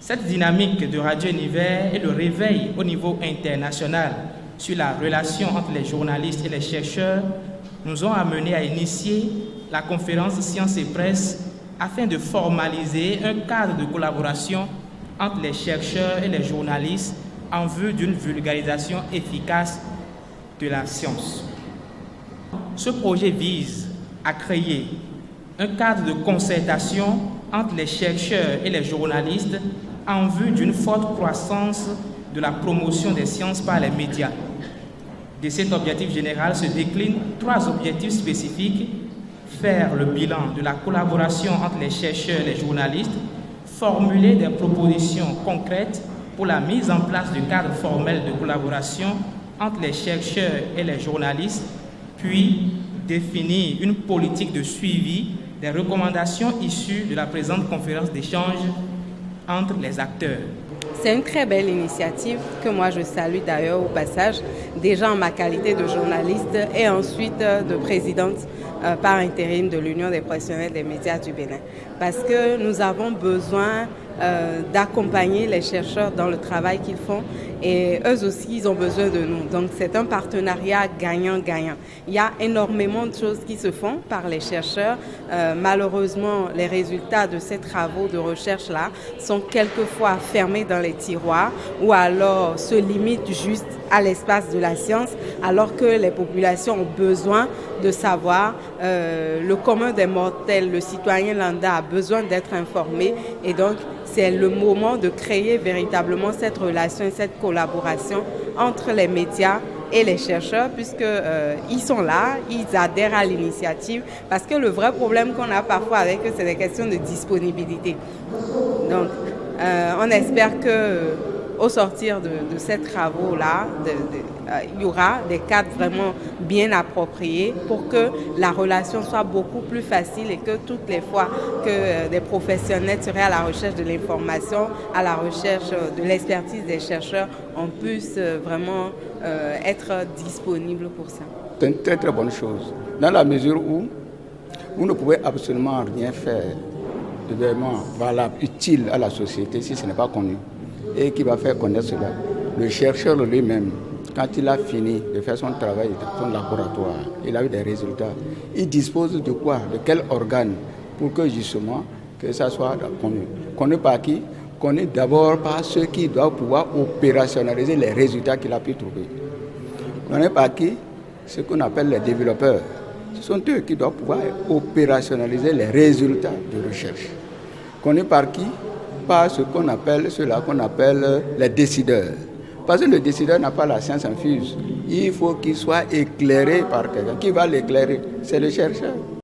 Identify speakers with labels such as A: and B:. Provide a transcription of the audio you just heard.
A: Cette dynamique de Radio Univers et le réveil au niveau international sur la relation entre les journalistes et les chercheurs nous ont amenés à initier la conférence Sciences et Presse afin de formaliser un cadre de collaboration entre les chercheurs et les journalistes en vue d'une vulgarisation efficace de la science. Ce projet vise à créer un cadre de concertation entre les chercheurs et les journalistes en vue d'une forte croissance de la promotion des sciences par les médias. De cet objectif général se déclinent 3 objectifs spécifiques: faire le bilan de la collaboration entre les chercheurs et les journalistes, formuler des propositions concrètes pour la mise en place de cadres formels de collaboration entre les chercheurs et les journalistes, puis définir une politique de suivi des recommandations issues de la présente conférence d'échange entre les acteurs.
B: C'est une très belle initiative que moi je salue d'ailleurs au passage, déjà en ma qualité de journaliste et ensuite de présidente par intérim de l'Union des professionnels des médias du Bénin. Parce que nous avons besoin d'accompagner les chercheurs dans le travail qu'ils font et eux aussi ils ont besoin de nous. Donc c'est un partenariat gagnant-gagnant. Il y a énormément de choses qui se font par les chercheurs. Malheureusement, les résultats de ces travaux de recherche-là sont quelquefois fermés dans les tiroirs ou alors se limitent juste à l'espace de la science, alors que les populations ont besoin de savoir, le commun des mortels, le citoyen lambda a besoin d'être informé et donc c'est le moment de créer véritablement cette relation et cette collaboration entre les médias et les chercheurs puisqu'ils sont là, ils adhèrent à l'initiative parce que le vrai problème qu'on a parfois avec eux, c'est des questions de disponibilité. Donc, on espère qu'au sortir de ces travaux-là, il y aura des cadres vraiment bien appropriés pour que la relation soit beaucoup plus facile et que toutes les fois que des professionnels seraient à la recherche de l'information, à la recherche de l'expertise des chercheurs, on puisse vraiment être disponible pour ça.
C: C'est une très très bonne chose, dans la mesure où vous ne pouvez absolument rien faire de vraiment valable, utile à la société si ce n'est pas connu. Et qui va faire connaître cela? Le chercheur lui-même, quand il a fini de faire son travail dans son laboratoire, il a eu des résultats, il dispose de quoi? De quel organe? Pour que justement, que ça soit connu. Connu par qui? Connu d'abord par ceux qui doivent pouvoir opérationnaliser les résultats qu'il a pu trouver. Connu par qui? Ce qu'on appelle les développeurs. Ce sont eux qui doivent pouvoir opérationnaliser les résultats de recherche. Connu par qui? Par ceux-là qu'on appelle les décideurs. Parce que le décideur n'a pas la science infuse. Il faut qu'il soit éclairé par quelqu'un. Qui va l'éclairer? C'est le chercheur.